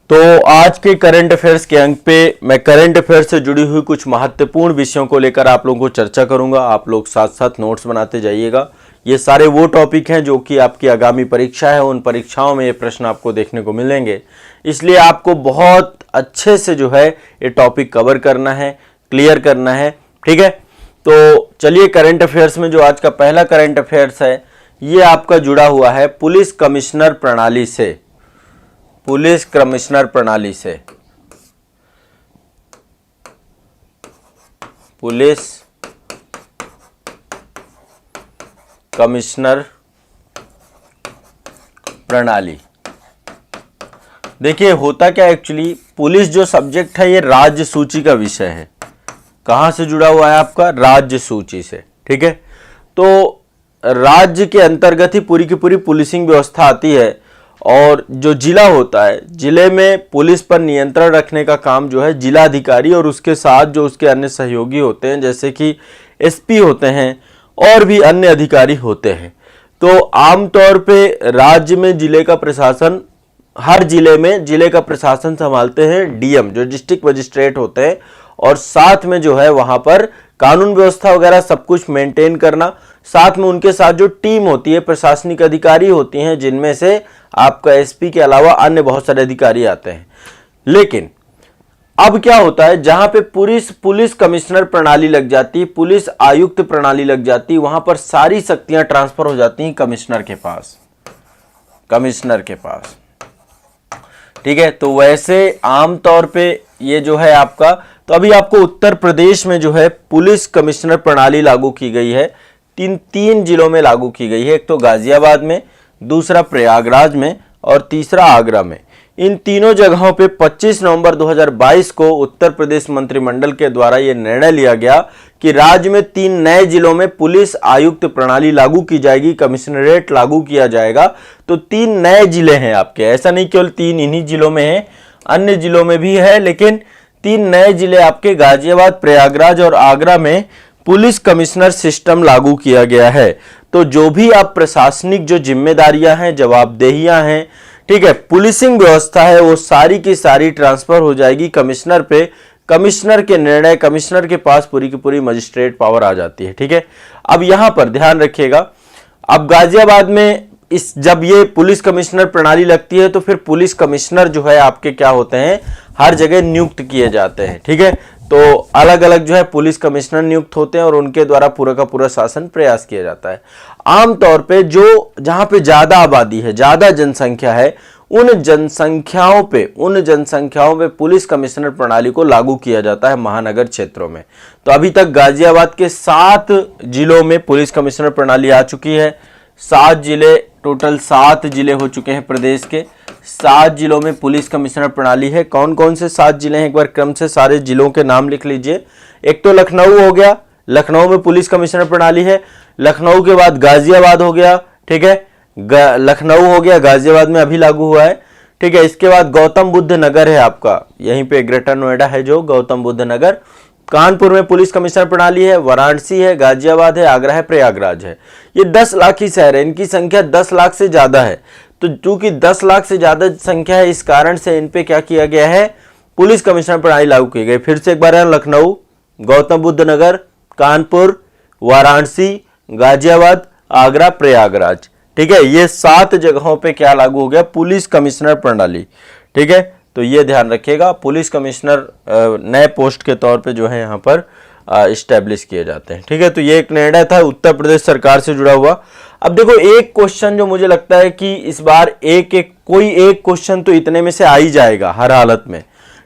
तो आज के करंट अफेयर्स के अंक पे मैं करंट अफेयर्स से जुड़ी हुई कुछ महत्वपूर्ण विषयों को लेकर आप लोगों को चर्चा करूंगा। आप लोग साथ साथ नोट्स बनाते जाइएगा। ये सारे वो टॉपिक हैं जो कि आपकी आगामी परीक्षा है, उन परीक्षाओं में ये प्रश्न आपको देखने को मिलेंगे, इसलिए आपको बहुत अच्छे से जो है ये टॉपिक कवर करना है, क्लियर करना है। ठीक है, तो चलिए करंट अफेयर्स में जो आज का पहला करंट अफेयर्स है ये आपका जुड़ा हुआ है पुलिस कमिश्नर प्रणाली से। पुलिस कमिश्नर प्रणाली से, पुलिस कमिश्नर प्रणाली। देखिए होता क्या एक्चुअली, पुलिस जो सब्जेक्ट है ये राज्य सूची का विषय है। कहां से जुड़ा हुआ है आपका? राज्य सूची से। ठीक है, तो राज्य के अंतर्गत ही पूरी की पूरी पुलिसिंग व्यवस्था आती है, और जो जिला होता है, जिले में पुलिस पर नियंत्रण रखने का काम जो है जिलाधिकारी और उसके साथ जो उसके अन्य सहयोगी होते हैं, जैसे कि एसपी होते हैं और भी अन्य अधिकारी होते हैं। तो आमतौर पे राज्य में जिले का प्रशासन, हर जिले में जिले का प्रशासन संभालते हैं डीएम, जो डिस्ट्रिक्ट मजिस्ट्रेट होते हैं, और साथ में जो है वहां पर कानून व्यवस्था वगैरह सब कुछ मेंटेन करना। साथ में उनके साथ जो टीम होती है, प्रशासनिक अधिकारी होती हैं, जिनमें से आपका एसपी के अलावा अन्य बहुत सारे अधिकारी आते हैं। लेकिन अब क्या होता है, जहां पे पुलिस कमिश्नर प्रणाली लग जाती है, पुलिस आयुक्त प्रणाली लग जाती है, वहां पर सारी शक्तियां ट्रांसफर हो जाती हैं कमिश्नर के पास। ठीक है, तो वैसे आमतौर पे ये जो है आपका, तो अभी आपको उत्तर प्रदेश में जो है पुलिस कमिश्नर प्रणाली लागू की गई है। तीन जिलों में लागू की गई है, एक तो गाजियाबाद में, दूसरा प्रयागराज में और तीसरा आगरा में। इन तीनों जगहों पे 25 नवंबर 2022 को उत्तर प्रदेश मंत्रिमंडल के द्वारा यह निर्णय लिया गया कि राज्य में 3 नए जिलों में पुलिस आयुक्त प्रणाली लागू की जाएगी, कमिश्नरेट लागू किया जाएगा। तो 3 नए जिले हैं आपके, ऐसा नहीं केवल 3 इन्हीं जिलों में हैं, अन्य जिलों में भी है, लेकिन 3 नए जिले आपके गाजियाबाद, प्रयागराज और आगरा में पुलिस कमिश्नर सिस्टम लागू किया गया है। तो जो भी आप प्रशासनिक जो जिम्मेदारियां हैं, जवाबदेहियां हैं, ठीक है, पुलिसिंग व्यवस्था है, वो सारी की सारी ट्रांसफर हो जाएगी कमिश्नर पे। कमिश्नर के निर्णय, कमिश्नर के पास पूरी की पूरी मजिस्ट्रेट पावर आ जाती है। ठीक है, अब यहां पर ध्यान रखिएगा, अब गाजियाबाद में जब ये पुलिस कमिश्नर प्रणाली लगती है तो फिर पुलिस कमिश्नर जो है आपके क्या होते हैं, हर जगह नियुक्त किए जाते हैं। ठीक है, तो अलग अलग जो है पुलिस कमिश्नर नियुक्त होते हैं और उनके द्वारा पूरा का पूरा शासन प्रयास किया जाता है। आमतौर पे जो जहां पे ज्यादा आबादी है, ज्यादा जनसंख्या है, उन जनसंख्याओं पे पुलिस कमिश्नर प्रणाली को लागू किया जाता है महानगर क्षेत्रों में। तो अभी तक गाजियाबाद के 7 जिलों में पुलिस कमिश्नर प्रणाली आ चुकी है। 7 जिले, टोटल 7 जिले हो चुके हैं प्रदेश के। 7 जिलों में पुलिस कमिश्नर प्रणाली है। कौन कौन से 7 जिले हैं, एक बार क्रम से सारे जिलों के नाम लिख लीजिए। एक तो लखनऊ हो गया, लखनऊ में पुलिस कमिश्नर प्रणाली है। लखनऊ के बाद गाजियाबाद हो गया। ठीक है, लखनऊ हो गया, गाजियाबाद में अभी लागू हुआ है। ठीक है, इसके बाद गौतम बुद्ध नगर है आपका, यहीं पे ग्रेटर नोएडा है जो गौतम बुद्ध नगर। कानपुर में पुलिस कमिश्नर प्रणाली है। वाराणसी है, गाजियाबाद है, आगरा है, प्रयागराज है। ये 10 लाख ही शहर है, इनकी संख्या 10 लाख से ज्यादा है। तो चूंकि 10 लाख से ज्यादा संख्या है, इस कारण से इन पे क्या किया गया है, पुलिस कमिश्नर प्रणाली लागू की गई। फिर से एक बार है, लखनऊ, गौतम बुद्ध नगर, कानपुर, वाराणसी, गाजियाबाद, आगरा, प्रयागराज। ठीक है, ये 7 जगहों पे क्या लागू हो गया, पुलिस कमिश्नर प्रणाली। ठीक है, तो ये ध्यान रखिएगा, पुलिस कमिश्नर नए पोस्ट के तौर पे जो है यहाँ पर इस्टेब्लिश किए जाते हैं। ठीक है, तो ये एक निर्णय था उत्तर प्रदेश सरकार से जुड़ा हुआ। अब देखो एक क्वेश्चन जो मुझे लगता है कि इस बार कोई एक क्वेश्चन तो इतने में से आ ही जाएगा हर हालत में।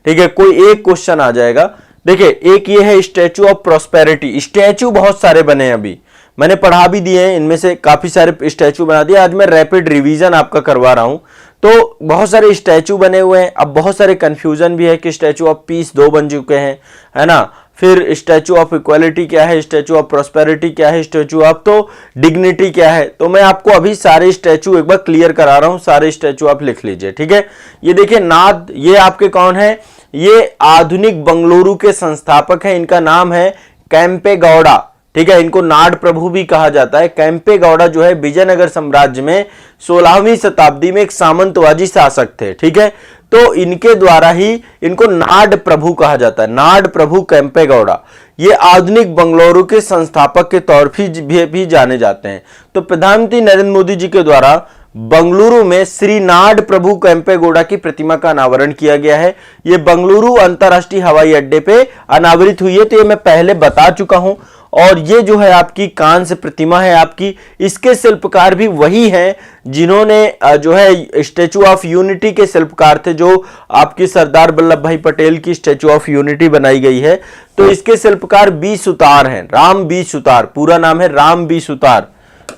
ठीक है, कोई एक क्वेश्चन आ जाएगा। देखिए, एक ये है स्टैचू ऑफ प्रॉस्पेरिटी। स्टैचू बहुत सारे बने हैं, अभी मैंने पढ़ा भी दिए हैं, इनमें से काफी सारे स्टैचू बना दिए। आज मैं रैपिड रिवीजन आपका करवा रहा हूं। तो बहुत सारे स्टैचू बने हुए हैं। अब बहुत सारे कंफ्यूजन भी है कि स्टैचू ऑफ पीस 2 बन चुके हैं, है ना। फिर स्टैचू ऑफ इक्वालिटी क्या है, स्टैचू ऑफ प्रॉस्पेरिटी क्या है, स्टैचू ऑफ तो डिग्निटी क्या है। तो मैं आपको अभी सारे स्टैचू एक बार क्लियर करा रहा हूं, सारे स्टैचू आप लिख लीजिए। ठीक है, ये देखिए नाद, ये आपके कौन है, ये आधुनिक बंगलुरु के संस्थापक हैं, इनका नाम है कैंपेगौड़ा। ठीक है, इनको नाड प्रभु भी कहा जाता है। केम्पेगौड़ा जो है विजयनगर साम्राज्य में 16वीं शताब्दी में एक सामंतवादी शासक थे। ठीक है, तो इनके द्वारा ही इनको नाड प्रभु कहा जाता है, नाड प्रभु केम्पेगौड़ा। ये आधुनिक बंगलुरु के संस्थापक के तौर पर भी जाने जाते हैं। तो प्रधानमंत्री नरेंद्र मोदी जी के द्वारा बंगलुरु में श्री नाड प्रभु केम्पेगौड़ा की प्रतिमा का अनावरण किया गया है। ये बंगलुरु अंतरराष्ट्रीय हवाई अड्डे पे अनावरित हुई है, तो ये मैं पहले बता चुका हूं। और ये जो है आपकी कांस्य प्रतिमा है आपकी, इसके शिल्पकार भी वही हैं जिन्होंने जो है स्टैचू ऑफ यूनिटी के शिल्पकार थे, जो आपकी सरदार वल्लभ भाई पटेल की स्टैचू ऑफ यूनिटी बनाई गई है। तो इसके शिल्पकार बी सुतार हैं, राम बी सुतार, पूरा नाम है Ram B Sutar,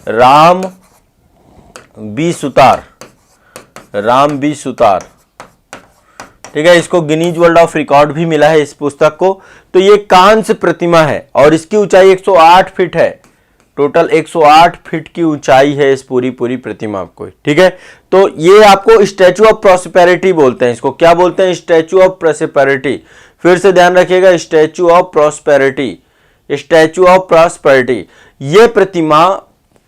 Ram B Sutar, Ram B Sutar. ठीक है, इसको गिनीज वर्ल्ड ऑफ रिकॉर्ड भी मिला है इस पुस्तक को। तो ये कांस्य प्रतिमा है और इसकी ऊंचाई 108 फीट है, टोटल 108 फीट की ऊंचाई है इस पूरी प्रतिमा को। ठीक है, तो ये आपको स्टैचू ऑफ प्रॉस्पेरिटी बोलते हैं, इसको क्या बोलते हैं? Statue of prosperity. फिर से ध्यान रखिएगा, statue of prosperity, statue of prosperity. ये प्रतिमा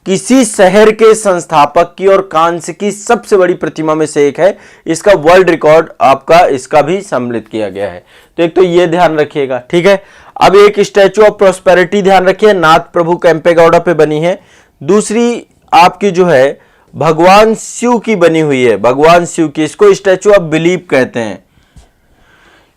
किसी शहर के संस्थापक की और कांस्य की सबसे बड़ी प्रतिमा में से एक है। इसका वर्ल्ड रिकॉर्ड आपका इसका भी सम्मिलित किया गया है। तो एक तो ये ध्यान रखिएगा। ठीक है, अब एक स्टैचू ऑफ प्रॉस्पेरिटी ध्यान रखिए, नाथ प्रभु केम्पेगौड़ा पे बनी है। दूसरी आपकी जो है भगवान शिव की बनी हुई है, भगवान शिव की, इसको स्टैचू ऑफ बिलीफ कहते हैं,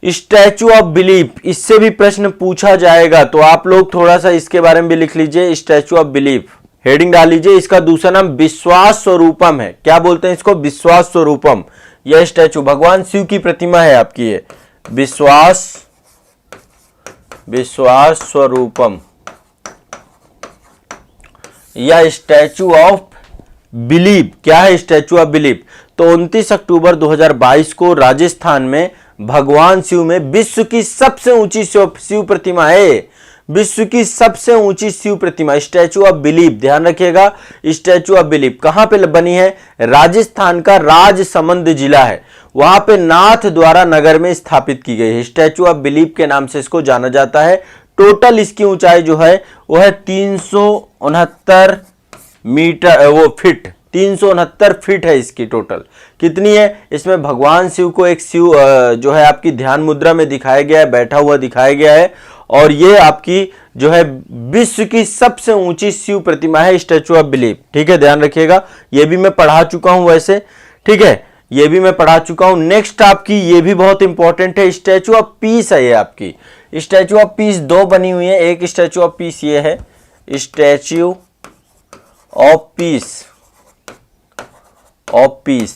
स्टैचू ऑफ बिलीफ। इससे भी प्रश्न पूछा जाएगा, तो आप लोग थोड़ा सा इसके बारे में भी लिख लीजिए, स्टैचू ऑफ बिलीफ हेडिंग डाल लीजिए। इसका दूसरा नाम विश्वास स्वरूपम है। क्या बोलते हैं इसको? विश्वास स्वरूपम। यह स्टैचू भगवान शिव की प्रतिमा है आपकी, ये विश्वास स्वरूपम या स्टैचू ऑफ बिलीफ। क्या है स्टैचू ऑफ बिलीफ? तो 29 अक्टूबर 2022 को राजस्थान में भगवान शिव में विश्व की सबसे ऊंची शिव प्रतिमा है, विश्व की सबसे ऊंची शिव प्रतिमा, स्टैचू ऑफ बिलीफ। ध्यान रखिएगा, स्टैचू ऑफ बिलीफ कहां पे बनी है? राजस्थान का राजसमंद जिला है, वहां पे नाथ द्वारा नगर में स्थापित की गई है। स्टैचू ऑफ बिलीफ के नाम से इसको जाना जाता है। टोटल इसकी ऊंचाई जो है वो है 369 मीटर, वो फीट, 369 फीट है इसकी टोटल। कितनी है? इसमें भगवान शिव को एक शिव जो है आपकी ध्यान मुद्रा में दिखाया गया है, बैठा हुआ दिखाया गया है। और ये आपकी जो है विश्व की सबसे ऊंची शिव प्रतिमा है, स्टैचू ऑफ बिलीफ। ठीक है, ध्यान रखिएगा, ये भी मैं पढ़ा चुका हूं वैसे। ठीक है, ये भी मैं पढ़ा चुका हूं। नेक्स्ट आपकी ये भी बहुत इंपॉर्टेंट है, स्टैचू ऑफ पीस है। ये आपकी स्टैचू ऑफ पीस दो बनी हुई है, एक स्टैचू ऑफ पीस ये है, स्टैचू ऑफ पीस।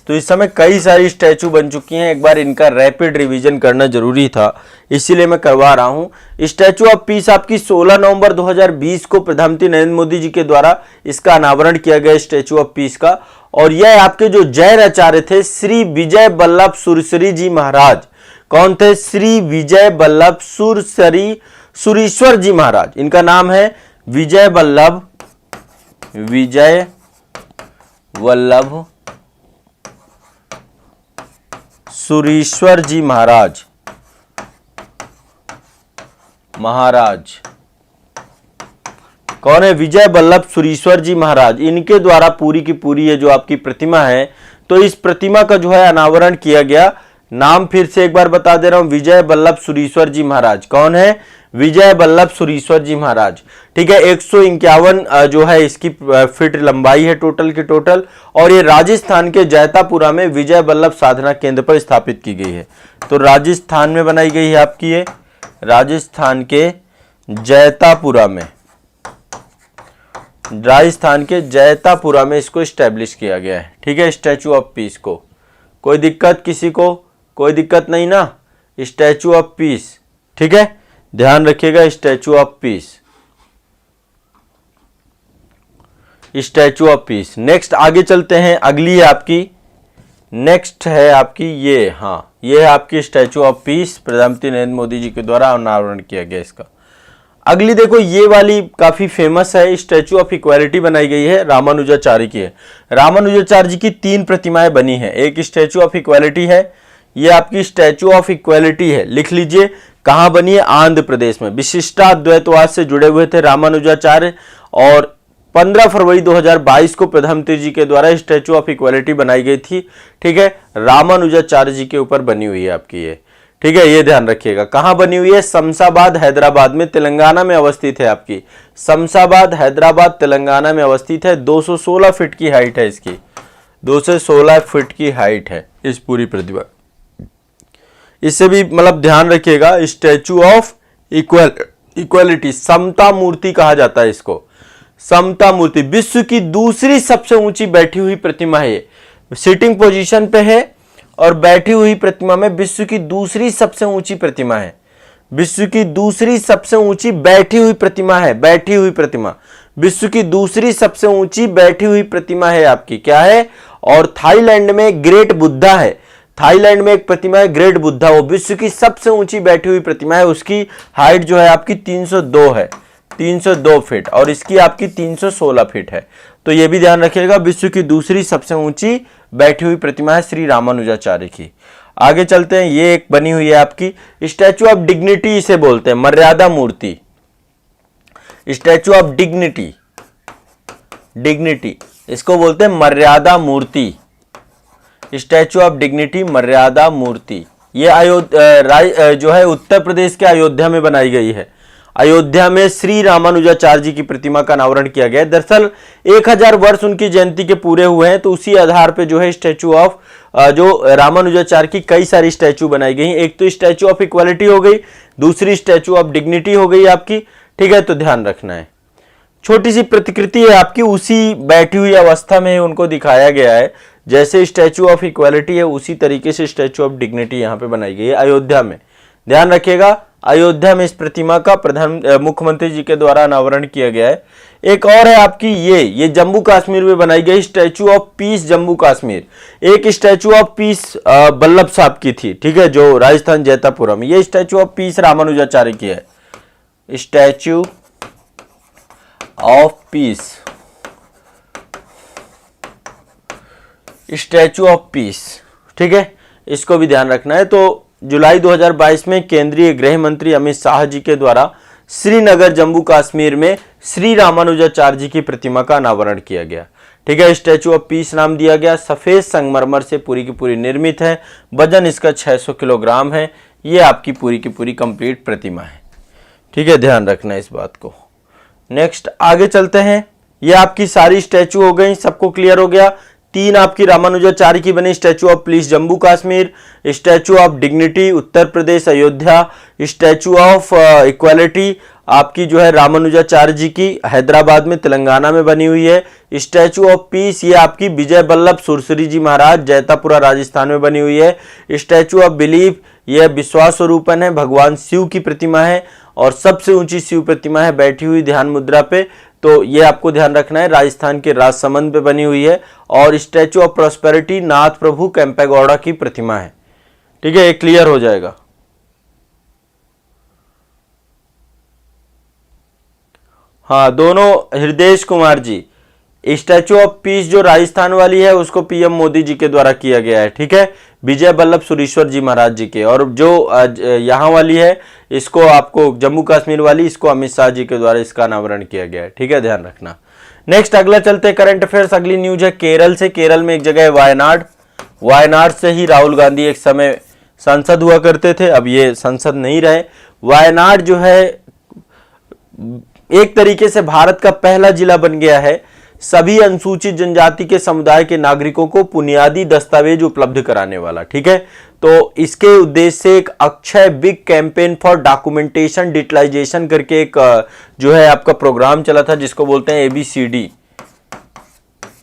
तो इस समय कई सारी स्टैचू बन चुकी हैं, एक बार इनका रैपिड रिवीजन करना जरूरी था, इसीलिए मैं करवा रहा हूं। स्टैचू ऑफ पीस आपकी 16 नवंबर 2020 को प्रधानमंत्री नरेंद्र मोदी जी के द्वारा इसका अनावरण किया गया, स्टैचू ऑफ पीस का। और यह आपके जो जैन आचार्य थे श्री विजय वल्लभ सुरेश्वरी जी महाराज। कौन थे? श्री विजय वल्लभ सुरेश्वर जी महाराज। इनका नाम है विजय वल्लभ सुरेश्वर जी महाराज। कौन है? विजय वल्लभ सुरेश्वर जी महाराज। इनके द्वारा पूरी की पूरी ये जो आपकी प्रतिमा है, तो इस प्रतिमा का जो है अनावरण किया गया। नाम फिर से एक बार बता दे रहा हूं, विजय वल्लभ सुरेश्वर जी महाराज। कौन है? विजय वल्लभ सुरेश्वर जी महाराज। ठीक है, 151 जो है इसकी फीट लंबाई है टोटल की टोटल। और ये राजस्थान के जैतापुरा में विजय वल्लभ साधना केंद्र पर स्थापित की गई है। तो राजस्थान में बनाई गई है आपकी, ये राजस्थान के जैतापुरा में इसको स्टैब्लिश किया गया है। ठीक है, स्टैचू ऑफ पीस को। कोई दिक्कत किसी को? कोई दिक्कत नहीं ना? Statue of peace. ठीक है, ध्यान रखिएगा, statue of peace, statue of peace. Next आगे चलते हैं, अगली है आपकी, नेक्स्ट है आपकी ये, हाँ ये है आपकी स्टैचू ऑफ पीस, प्रधानमंत्री नरेंद्र मोदी जी के द्वारा अनावरण किया गया इसका। अगली देखो, ये वाली काफी फेमस है, स्टैचू ऑफ इक्वालिटी बनाई गई है, रामानुजाचार्य की है। रामानुजाचार्य जी की 3 प्रतिमाएं बनी है। एक स्टैचू ऑफ इक्वालिटी है, ये आपकी स्टैचू ऑफ इक्वालिटी है, लिख लीजिए। कहां बनी है? आंध्र प्रदेश में। विशिष्टाद्वैतवाद से जुड़े हुए थे रामानुजाचार्य, और 15 फरवरी 2022 को प्रधानमंत्री जी के द्वारा स्टैचू ऑफ इक्वालिटी बनाई गई थी। ठीक है, रामानुजाचार्य जी के ऊपर बनी हुई है आपकी ये। ठीक है, ये ध्यान रखिएगा। कहां बनी हुई है? शमशाबाद हैदराबाद में, तेलंगाना में अवस्थित है आपकी। शमशाबाद हैदराबाद तेलंगाना में अवस्थित है। 216 फीट की हाइट है इसकी, 216 फीट की हाइट है इस पूरी प्रतिमा। इससे भी मतलब ध्यान रखिएगा, स्टैचू ऑफ इक्वालिटी, समता मूर्ति कहा जाता है इसको। समता मूर्ति विश्व की दूसरी सबसे ऊंची बैठी हुई प्रतिमा है। सिटिंग पोजीशन पे है और बैठी हुई प्रतिमा में विश्व की दूसरी सबसे ऊंची प्रतिमा है। विश्व की दूसरी सबसे ऊंची बैठी हुई प्रतिमा है। बैठी हुई प्रतिमा, विश्व की दूसरी सबसे ऊंची बैठी हुई प्रतिमा है आपकी। क्या है? और थाईलैंड में ग्रेट बुद्धा है। थाईलैंड में एक प्रतिमा है ग्रेट बुद्धा, वो विश्व की सबसे ऊंची बैठी हुई प्रतिमा है। उसकी हाइट जो है आपकी 302 है, 302 फीट, और इसकी आपकी 316 फीट है। तो ये भी ध्यान रखिएगा, विश्व की दूसरी सबसे ऊंची बैठी हुई प्रतिमा है श्री रामानुजाचार्य की। आगे चलते हैं, ये एक बनी हुई है आपकी स्टैचू ऑफ डिग्निटी, इसे बोलते हैं मर्यादा मूर्ति। स्टैचू ऑफ डिग्निटी, डिग्निटी इसको बोलते हैं मर्यादा मूर्ति। स्टैचू ऑफ डिग्निटी, मर्यादा मूर्ति, ये जो है उत्तर प्रदेश के अयोध्या में बनाई गई है। अयोध्या में श्री रामानुजाचार्य जी की प्रतिमा का अनावरण किया गया है। दरअसल 1000 वर्ष उनकी जयंती के पूरे हुए हैं, तो उसी आधार पे जो है स्टैचू ऑफ जो रामानुजाचार्य की कई सारी स्टैचू बनाई गई। एक तो स्टैचू ऑफ इक्वालिटी हो गई, दूसरी स्टैचू ऑफ डिग्निटी हो गई आपकी। ठीक है, तो ध्यान रखना है। छोटी सी प्रतिकृति है आपकी, उसी बैठी हुई अवस्था में उनको दिखाया गया है। जैसे स्टैचू ऑफ इक्वालिटी है उसी तरीके से स्टैचू ऑफ डिग्निटी यहाँ पे बनाई गई है अयोध्या में। ध्यान रखिएगा, अयोध्या में इस प्रतिमा का मुख्यमंत्री जी के द्वारा अनावरण किया गया है। एक और है आपकी ये जम्मू कश्मीर में बनाई गई statue of peace, Jammu Kashmir. एक स्टैचू ऑफ पीस बल्लभ साहब की थी, ठीक है, जो राजस्थान जैतापुरम। ये स्टैचू ऑफ पीस रामानुजाचार्य की है। Statue of peace, statue of peace, ठीक है, इसको भी ध्यान रखना है। तो जुलाई 2022 में केंद्रीय गृह मंत्री अमित शाह जी के द्वारा श्रीनगर जम्मू कश्मीर में श्री रामानुजाचार्य जी की प्रतिमा का अनावरण किया गया। ठीक है, स्टैचू ऑफ पीस नाम दिया गया। सफेद संगमरमर से पूरी की पूरी निर्मित है। वजन इसका 600 किलोग्राम है। ये आपकी पूरी की पूरी कंप्लीट प्रतिमा है। ठीक है, ध्यान रखना है इस बात को। नेक्स्ट आगे चलते हैं। ये आपकी सारी स्टैचू हो गई, सबको क्लियर हो गया। 3 आपकी रामानुजाचार्य की बनी, statue of peace Jammu Kashmir, statue of dignity Uttar Pradesh Ayodhya, statue of equality आपकी जो है रामानुजाचार्य जी की हैदराबाद में तेलंगाना में बनी हुई है। स्टैचू ऑफ पीस ये आपकी विजय वल्लभ सुरसरी जी महाराज जैतापुरा राजस्थान में बनी हुई है। स्टैचू ऑफ बिलीफ यह विश्वास स्वरूपन है, भगवान शिव की प्रतिमा है और सबसे ऊंची शिव प्रतिमा है बैठी हुई ध्यान मुद्रा पे। तो ये आपको ध्यान रखना है, राजस्थान के राजसमंद पे बनी हुई है। और स्टैचू ऑफ प्रॉस्पेरिटी नाथ प्रभु कैंपेगौड़ा की प्रतिमा है। ठीक है, ये क्लियर हो जाएगा। हाँ, दोनों हृदय Kumar ji. Statue of peace जो राजस्थान वाली है उसको पीएम मोदी जी के द्वारा किया गया है। ठीक है, विजय वल्लभ सुरेश्वर जी महाराज जी के। और जो यहाँ वाली है इसको आपको जम्मू कश्मीर वाली, इसको अमित शाह जी के द्वारा इसका अनावरण किया गया है। ठीक है, ध्यान रखना। नेक्स्ट अगला चलते करंट अफेयर्स। अगली न्यूज है केरल से। केरल में एक जगह है वायनाड। वायनाड से ही राहुल गांधी एक समय सांसद हुआ करते थे, अब ये संसद नहीं रहे। वायनाड जो है एक तरीके से भारत का पहला जिला बन गया है सभी अनुसूचित जनजाति के समुदाय के नागरिकों को बुनियादी दस्तावेज उपलब्ध कराने वाला। ठीक है, तो इसके उद्देश्य से एक अक्षय big campaign for documentation digitalization करके एक जो है आपका प्रोग्राम चला था जिसको बोलते हैं ABCD।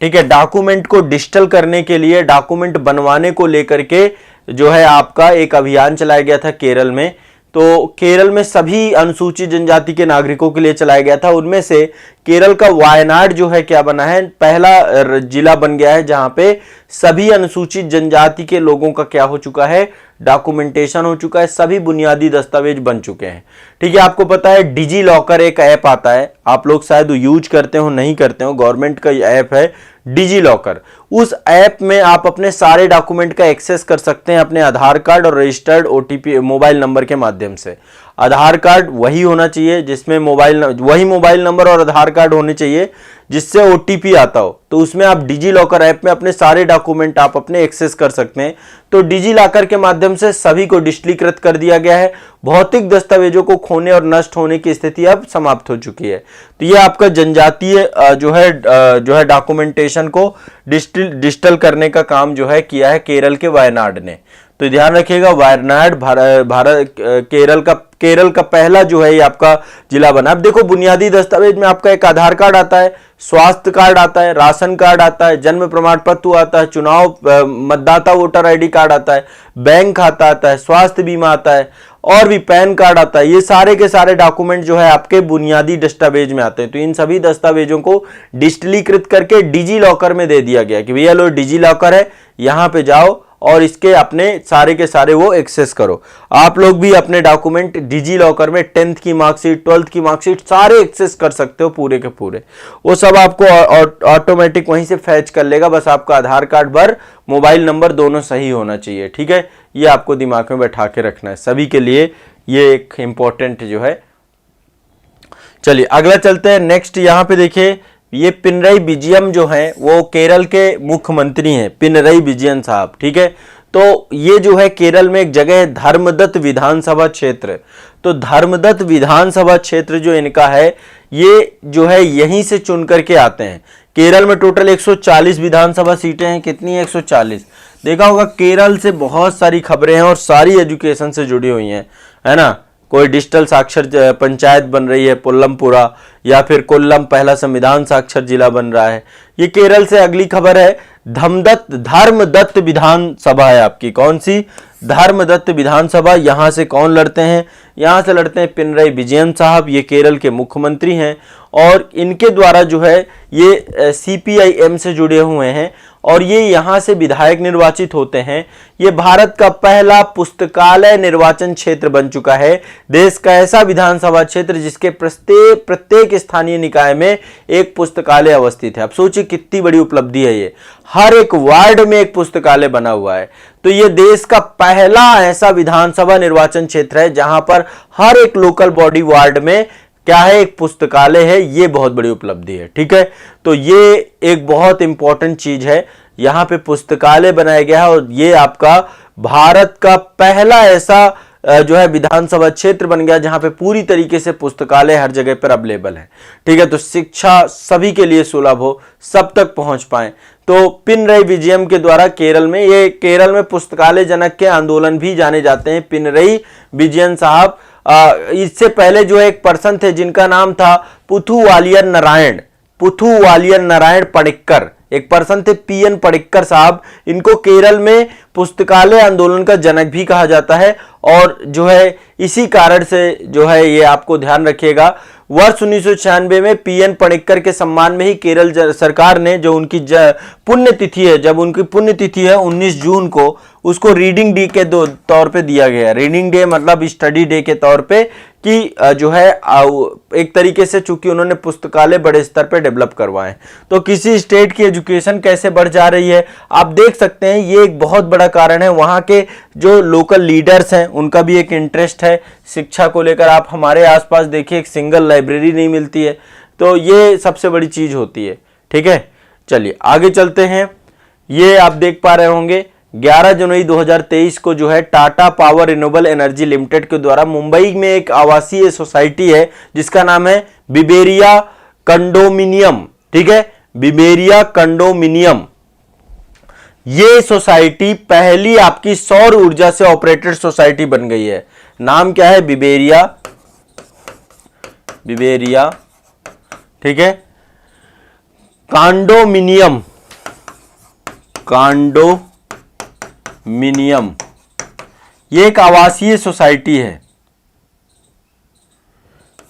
ठीक है, डॉक्यूमेंट को डिजिटल करने के लिए, डॉक्यूमेंट बनवाने को लेकर के जो है आपका एक अभियान चलाया गया था केरल में। तो केरल में सभी अनुसूचित जनजाति के नागरिकों के लिए चलाया गया था। उनमें से केरल का वायनाड जो है क्या बना है, पहला जिला बन गया है जहां पे सभी अनुसूचित जनजाति के लोगों का क्या हो चुका है, डॉक्यूमेंटेशन हो चुका है, सभी बुनियादी दस्तावेज बन चुके हैं। ठीक है, आपको पता है डिजी लॉकर एक ऐप आता है, आप लोग शायद यूज करते हो नहीं करते हो, गवर्नमेंट का ऐप है डिजी लॉकर। उस ऐप में आप अपने सारे डॉक्यूमेंट का एक्सेस कर सकते हैं अपने आधार कार्ड और रजिस्टर्ड ओटीपी मोबाइल नंबर के माध्यम से। आधार कार्ड वही होना चाहिए जिसमें वही मोबाइल नंबर और आधार कार्ड होने चाहिए जिससे ओटीपी आता हो। तो उसमें आप डिजी लॉकर ऐप में अपने सारे डॉक्यूमेंट आप अपने एक्सेस कर सकते हैं। तो डिजी लॉकर के माध्यम से सभी को डिजिटलीकृत कर दिया गया है। भौतिक दस्तावेजों को खोने और नष्ट होने की स्थिति अब समाप्त हो चुकी है। तो ये आपका जनजातीय जो है डॉक्यूमेंटेशन को डिजिटल करने का काम जो है किया है केरल के वायनाड ने। तो ध्यान रखिएगा, वायनाड केरल का पहला जो है ये आपका जिला बना। अब देखो बुनियादी दस्तावेज में आपका एक आधार कार्ड आता है, स्वास्थ्य कार्ड आता है, राशन कार्ड आता है, जन्म प्रमाण पत्र आता है, चुनाव मतदाता वोटर आईडी कार्ड आता है, बैंक खाता आता है, स्वास्थ्य बीमा आता है और भी पैन कार्ड आता है। ये सारे के सारे डॉक्यूमेंट जो है आपके बुनियादी दस्तावेज में आते हैं। तो इन सभी दस्तावेजों को डिजिटलीकृत करके डिजी लॉकर में दे दिया गया कि भैया लो डिजी लॉकर है, यहां पे जाओ और इसके अपने सारे के सारे वो एक्सेस करो। आप लोग भी अपने डॉक्यूमेंट डिजी लॉकर में 10th की मार्कशीट, 12th की मार्कशीट सारे एक्सेस कर सकते हो पूरे के पूरे। वो सब आपको ऑटोमेटिक वहीं से फैच कर लेगा। बस आपका आधार कार्ड भर मोबाइल नंबर दोनों सही होना चाहिए। ठीक है, ये आपको दिमाग में बैठा के रखना है, सभी के लिए ये एक इंपॉर्टेंट जो है। चलिए अगला चलते हैं। नेक्स्ट यहां पे देखिए, ये पिनरई विजयम जो है वो केरल के मुख्यमंत्री हैं, पिनरई विजयन साहब। ठीक है, तो ये जो है केरल में एक जगह है धर्मदत्त विधानसभा क्षेत्र। तो धर्मदत्त विधानसभा क्षेत्र जो इनका है ये जो है यहीं से चुन करके आते हैं। केरल में टोटल 140 विधानसभा सीटें हैं। कितनी है? 140। देखा होगा केरल से बहुत सारी खबरें हैं और सारी एजुकेशन से जुड़ी हुई हैं, है ना। कोई डिजिटल साक्षर पंचायत बन रही है पुल्लमपुरा, या फिर कोल्लम पहला संविधान साक्षर जिला बन रहा है। ये केरल से। अगली खबर है धर्मदत्त विधानसभा है आपकी। कौन सी? धर्मदत्त विधानसभा। यहां से कौन लड़ते हैं? यहां से लड़ते हैं पिनरई विजयन साहब। ये केरल के मुख्यमंत्री हैं और इनके द्वारा जो है ये सीपीआईएम से जुड़े हुए हैं और ये यहां से विधायक निर्वाचित होते हैं। ये भारत का पहला पुस्तकालय निर्वाचन क्षेत्र बन चुका है। देश का ऐसा विधानसभा क्षेत्र जिसके प्रत्येक स्थानीय निकाय में एक पुस्तकालय अवस्थित है। अब सोचिए कितनी बड़ी उपलब्धि है ये। हर एक वार्ड में एक पुस्तकालय बना हुआ है। तो ये देश का पहला ऐसा विधानसभा निर्वाचन क्षेत्र है जहां पर हर एक लोकल बॉडी वार्ड में क्या है? एक पुस्तकालय है। ये बहुत बड़ी उपलब्धि है। ठीक है, तो ये एक बहुत इंपॉर्टेंट चीज है। यहां पे पुस्तकालय बनाया गया है और ये आपका भारत का पहला ऐसा जो है विधानसभा क्षेत्र बन गया जहां पे पूरी तरीके से पुस्तकालय हर जगह पर अवेलेबल है। ठीक है, तो शिक्षा सभी के लिए सुलभ हो, सब तक पहुंच पाए। तो पिनरई विजयम के द्वारा केरल में पुस्तकालय जनक के आंदोलन भी जाने जाते हैं। पिनरई विजयन साहब इससे पहले जो एक पर्सन थे जिनका नाम था पुथुवालियन नारायण पडिक्कर, एक पर्सन थे पीएन पडिक्कर साहब। इनको केरल में पुस्तकालय आंदोलन का जनक भी कहा जाता है और जो है इसी कारण से जो है ये आपको ध्यान रखिएगा। वर्ष 1996 में पीएन पडिक्कर के सम्मान में ही केरल सरकार ने जो उनकी पुण्यतिथि है, जब उनकी पुण्यतिथि है 19 जून को, उसको रीडिंग डे के तौर पे दिया गया। रीडिंग डे मतलब स्टडी डे के तौर पे कि जो है एक तरीके से चूंकि उन्होंने पुस्तकालय बड़े स्तर पे डेवलप करवाए। तो किसी स्टेट की एजुकेशन कैसे बढ़ जा रही है आप देख सकते हैं। ये एक बहुत बड़ा कारण है। वहां के जो लोकल लीडर्स हैं उनका भी एक इंटरेस्ट है शिक्षा को लेकर। आप हमारे आसपास देखिए एक सिंगल लाइब्रेरी नहीं मिलती है, तो ये सबसे बड़ी चीज होती है। ठीक है, चलिए आगे चलते हैं। ये आप देख पा रहे होंगे 11 जनवरी 2023 को जो है Tata power renewable energy limited के द्वारा मुंबई में एक आवासीय सोसाइटी है जिसका नाम है बिबेरिया कंडोमिनियम। ठीक है, बिबेरिया कंडोमिनियम। ये सोसाइटी पहली आपकी सौर ऊर्जा से ऑपरेटेड सोसाइटी बन गई है। नाम क्या है? बिबेरिया। ठीक है, कांडोमिनियम ये एक आवासीय सोसाइटी है।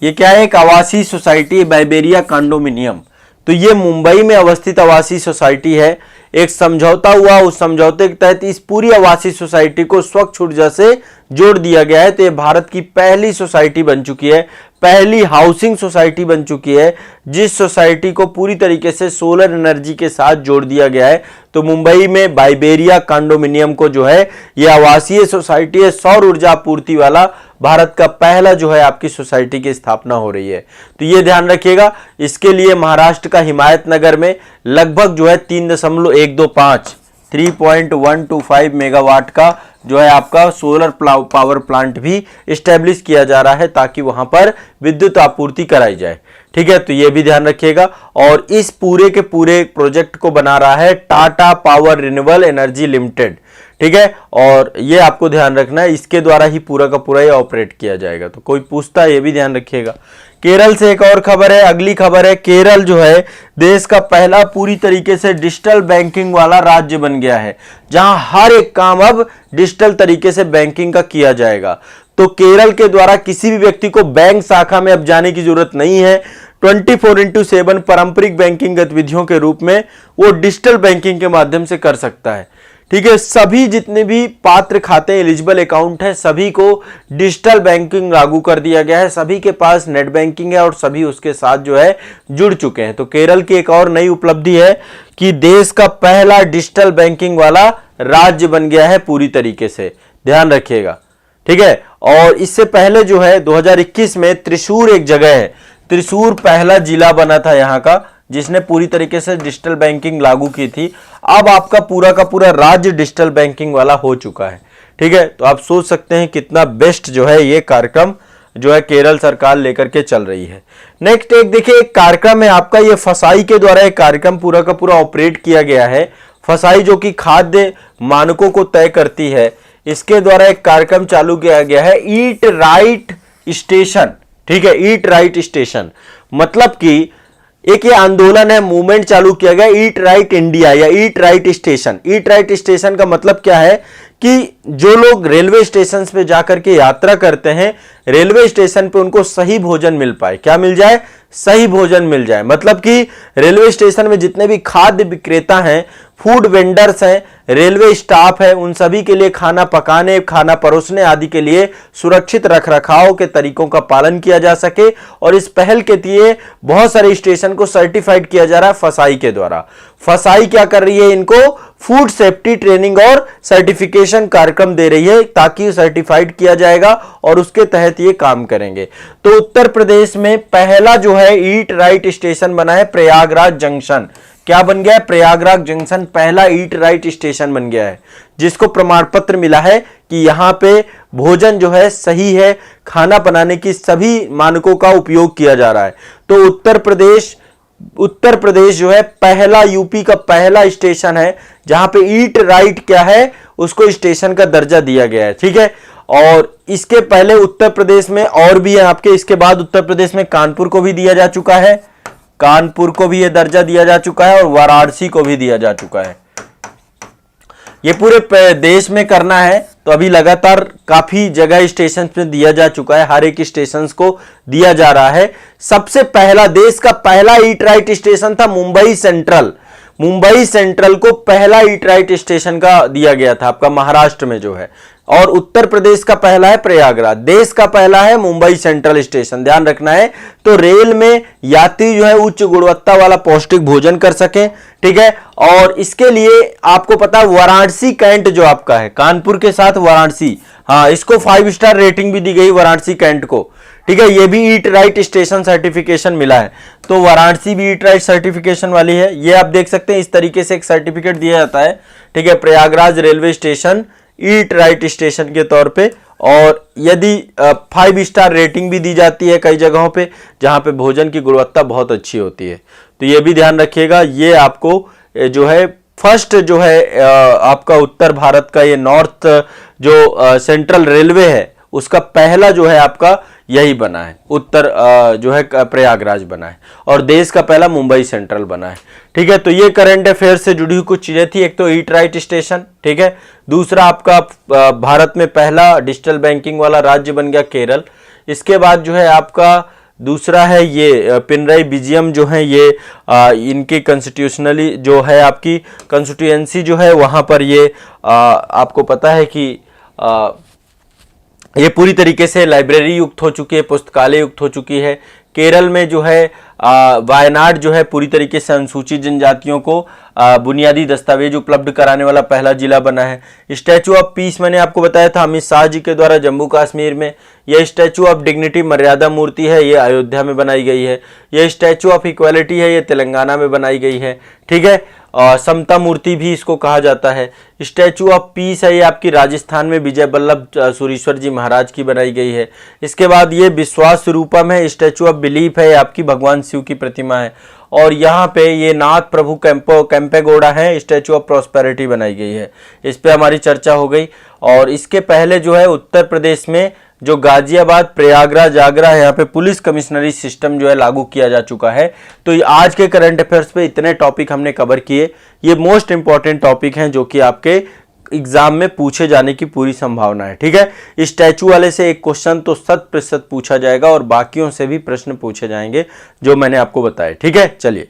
ये क्या है, एक आवासीय सोसाइटी बाइबेरिया कंडोमिनियम। तो ये मुंबई में अवस्थित आवासीय सोसाइटी है। एक समझौता हुआ, उस समझौते के तहत इस पूरी आवासीय सोसाइटी को स्वच्छ ऊर्जा से जोड़ दिया गया है। तो ये भारत की पहली सोसाइटी बन चुकी है, पहली हाउसिंग सोसाइटी बन चुकी है जिस सोसाइटी को पूरी तरीके से सोलर एनर्जी के साथ जोड़ दिया गया है। तो मुंबई में बाइबेरिया कंडोमिनियम को जो है ये आवासीय सोसाइटी है, सौर ऊर्जा आपूर्ति वाला भारत का पहला जो है आपकी सोसाइटी की स्थापना हो रही है। तो ये ध्यान रखिएगा। इसके लिए महाराष्ट्र का हिमायत नगर में लगभग जो है 3.125 मेगावाट का जो है आपका सोलर पावर प्लांट भी स्टैब्लिश किया जा रहा है ताकि वहां पर विद्युत आपूर्ति कराई जाए। ठीक है, तो ये भी ध्यान रखिएगा। और इस पूरे के पूरे प्रोजेक्ट को बना रहा है Tata power renewable energy limited. ठीक है, और ये आपको ध्यान रखना है, इसके द्वारा ही पूरा का पूरा ये ऑपरेट किया जाएगा। तो कोई पूछता है ये भी ध्यान रखिएगा। केरल से एक और खबर है, अगली खबर है, केरल जो है देश का पहला पूरी तरीके से डिजिटल बैंकिंग वाला राज्य बन गया है, जहां हर एक काम अब डिजिटल तरीके से बैंकिंग का किया जाएगा। तो केरल के द्वारा किसी भी व्यक्ति को बैंक शाखा में अब जाने की जरूरत नहीं है। 24/7 पारंपरिक बैंकिंग गतिविधियों के रूप में वो डिजिटल बैंकिंग के माध्यम से कर सकता है। ठीक है, सभी जितने भी पात्र खाते एलिजिबल अकाउंट है सभी को डिजिटल बैंकिंग लागू कर दिया गया है। सभी के पास नेट बैंकिंग है और सभी उसके साथ जो है जुड़ चुके हैं। तो केरल की एक और नई उपलब्धि है कि देश का पहला डिजिटल बैंकिंग वाला राज्य बन गया है पूरी तरीके से, ध्यान रखिएगा। ठीक है, और इससे पहले जो है 2021 में त्रिशूर एक जगह है, त्रिशूर पहला जिला बना था यहाँ का जिसने पूरी तरीके से डिजिटल बैंकिंग लागू की थी। अब आपका पूरा का पूरा राज्य डिजिटल बैंकिंग वाला हो चुका है। ठीक है, तो आप सोच सकते हैं कितना बेस्ट जो है ये कार्यक्रम जो है केरल सरकार लेकर के चल रही है। नेक्स्ट एक देखिए, एक कार्यक्रम है आपका, ये फसाई के द्वारा एक कार्यक्रम पूरा का पूरा ऑपरेट किया गया है। फसाई जो कि खाद्य मानकों को तय करती है, इसके द्वारा एक कार्यक्रम चालू किया गया है, ईट राइट स्टेशन। ठीक है, ईट राइट स्टेशन मतलब कि एक ये आंदोलन है, मूवमेंट चालू किया गया, ईट राइट इंडिया या eat right station. Eat right station का मतलब क्या है कि जो लोग रेलवे स्टेशन पे जाकर के यात्रा करते हैं, रेलवे स्टेशन पे उनको सही भोजन मिल पाए। क्या मिल जाए? सही भोजन मिल जाए। मतलब कि रेलवे स्टेशन में जितने भी खाद्य विक्रेता हैं, फूड वेंडर्स हैं, रेलवे स्टाफ है, उन सभी के लिए खाना पकाने, खाना परोसने आदि के लिए सुरक्षित रखरखाव के तरीकों का पालन किया जा सके। और इस पहल के लिए बहुत सारे स्टेशन को सर्टिफाइड किया जा रहा है फसाई के द्वारा। फसाई क्या कर रही है? इनको फूड सेफ्टी ट्रेनिंग और सर्टिफिकेशन कार्यक्रम दे रही है ताकि सर्टिफाइड किया जाएगा और उसके तहत ये काम करेंगे। तो उत्तर प्रदेश में पहला जो है ईट राइट स्टेशन बना है प्रयागराज जंक्शन। क्या बन गया है? प्रयागराज जंक्शन पहला ईट राइट स्टेशन बन गया है, जिसको प्रमाण पत्र मिला है कि यहां पे भोजन जो है सही है, खाना बनाने की सभी मानकों का उपयोग किया जा रहा है। तो उत्तर प्रदेश जो है पहला, यूपी का पहला स्टेशन है जहां पे ईट राइट क्या है, उसको स्टेशन का दर्जा दिया गया है। ठीक है, और इसके पहले उत्तर प्रदेश में और भी है आपके, इसके बाद उत्तर प्रदेश में कानपुर को भी दिया जा चुका है, कानपुर को भी यह दर्जा दिया जा चुका है और वाराणसी को भी दिया जा चुका है। ये पूरे देश में करना है तो अभी लगातार काफी जगह स्टेशन पे दिया जा चुका है, हर एक स्टेशन को दिया जा रहा है। सबसे पहला, देश का पहला ईट राइट स्टेशन था मुंबई सेंट्रल। मुंबई सेंट्रल को पहला ईट राइट स्टेशन का दिया गया था आपका महाराष्ट्र में जो है, और उत्तर प्रदेश का पहला है प्रयागराज। देश का पहला है मुंबई सेंट्रल स्टेशन, ध्यान रखना है। तो रेल में यात्री जो है उच्च गुणवत्ता वाला पौष्टिक भोजन कर सके। ठीक है, और इसके लिए आपको पता है वाराणसी कैंट जो आपका है, कानपुर के साथ वाराणसी, हाँ, इसको 5 स्टार रेटिंग भी दी गई वाराणसी कैंट को। ठीक है, ये भी ईट राइट स्टेशन सर्टिफिकेशन मिला है। तो वाराणसी भी ईट राइट सर्टिफिकेशन वाली है। ये आप देख सकते हैं, इस तरीके से एक सर्टिफिकेट दिया जाता है। ठीक है, Prayagraj railway station eat right station के तौर पे, और यदि 5 स्टार रेटिंग भी दी जाती है कई जगहों पे जहां पे भोजन की गुणवत्ता बहुत अच्छी होती है। तो ये भी ध्यान रखिएगा। ये आपको जो है फर्स्ट जो है आपका उत्तर भारत का ये नॉर्थ जो सेंट्रल रेलवे है उसका पहला जो है आपका यही बना है, उत्तर जो है प्रयागराज बना है, और देश का पहला मुंबई सेंट्रल बना है। ठीक है, तो ये करंट अफेयर से जुड़ी हुई कुछ चीजें थी। एक तो ईट राइट स्टेशन, ठीक है, दूसरा आपका भारत में पहला डिजिटल बैंकिंग वाला राज्य बन गया केरल। इसके बाद जो है आपका दूसरा है ये पिनराई बीजीएम जो है ये इनके कॉन्स्टिट्यूशनली जो है आपकी कॉन्स्टिट्यूएंसी जो है वहाँ पर ये आपको पता है कि ये पूरी तरीके से लाइब्रेरी युक्त हो चुकी है, पुस्तकालय युक्त हो चुकी है। केरल में जो है वायनाड जो है पूरी तरीके से अनुसूचित जनजातियों को बुनियादी दस्तावेज उपलब्ध कराने वाला पहला जिला बना है। स्टैचू ऑफ पीस मैंने आपको बताया था अमित शाह जी के द्वारा जम्मू कश्मीर में। यह स्टैचू ऑफ डिग्निटी मर्यादा मूर्ति है, ये अयोध्या में बनाई गई है। यह स्टैचू ऑफ इक्वालिटी है, ये तेलंगाना में बनाई गई है। ठीक है, समता मूर्ति भी इसको कहा जाता है। स्टैचू ऑफ पीस है, ये आपकी राजस्थान में विजय वल्लभ सुरीश्वर जी महाराज की बनाई गई है। इसके बाद ये विश्वास रूपम है, स्टैचू ऑफ बिलीफ है, आपकी भगवान शिव की प्रतिमा है। और यहाँ पे ये नाथ प्रभु कैंपेगौड़ा है, स्टैचू ऑफ प्रॉस्पेरिटी बनाई गई है। इस पे हमारी चर्चा हो गई। और इसके पहले जो है उत्तर प्रदेश में जो गाजियाबाद, प्रयागराज, आगरा है, यहाँ पे पुलिस कमिश्नरी सिस्टम जो है लागू किया जा चुका है। तो आज के करंट अफेयर्स पे इतने टॉपिक हमने कवर किए। ये मोस्ट इंपॉर्टेंट टॉपिक हैं जो कि आपके एग्जाम में पूछे जाने की पूरी संभावना है। ठीक है, इस स्टैचू वाले से एक क्वेश्चन तो 100% पूछा जाएगा और बाकियों से भी प्रश्न पूछे जाएंगे जो मैंने आपको बताया। ठीक है, चलिए।